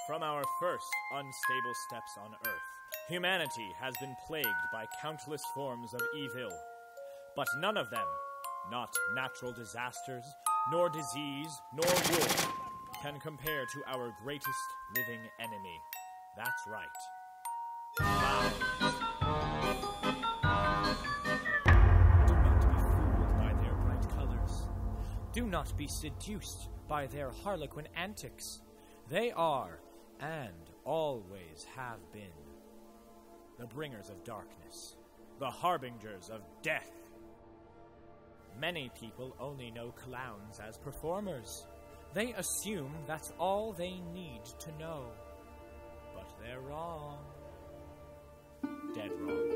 From our first unstable steps on Earth, humanity has been plagued by countless forms of evil. But none of them, not natural disasters, nor disease, nor war, can compare to our greatest living enemy. That's right. Klowns. Do not be fooled by their bright colors. Do not be seduced by their harlequin antics. They are, and always have been, the bringers of darkness, the harbingers of death. Many people only know clowns as performers. They assume that's all they need to know. But they're wrong. Dead wrong.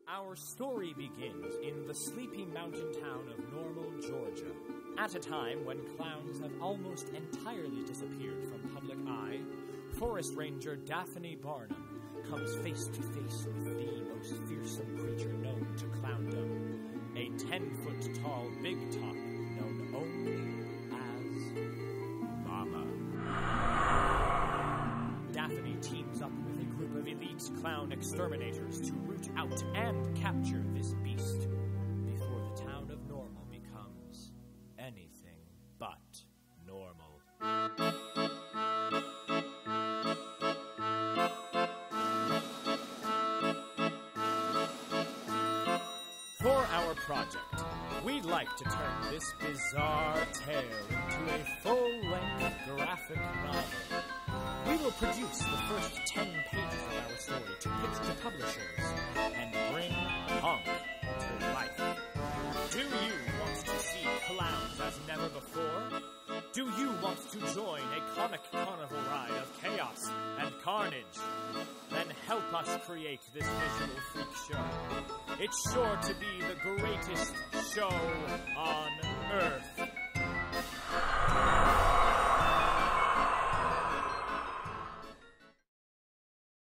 Our story begins in the sleepy mountain town of Normal, Georgia. At a time when clowns have almost entirely disappeared from public eye, Forest Ranger Daphne Barnum comes face to face with the most fearsome creature known to clowndom, a 10-foot-tall big top known only as Mama. Daphne teams up with a group of elite clown exterminators to root out and capture this beast before the town of Normal becomes anything but normal. For our project, we'd like to turn this bizarre tale into a full-length graphic novel. We will produce the first 10 pages of our story to pitch to publishers and bring HONK to life. Do you want to see clowns as never before? Do you want to join a comic carnival ride of chaos and carnage? Then help us create this visual freak show. It's sure to be the greatest show on Earth.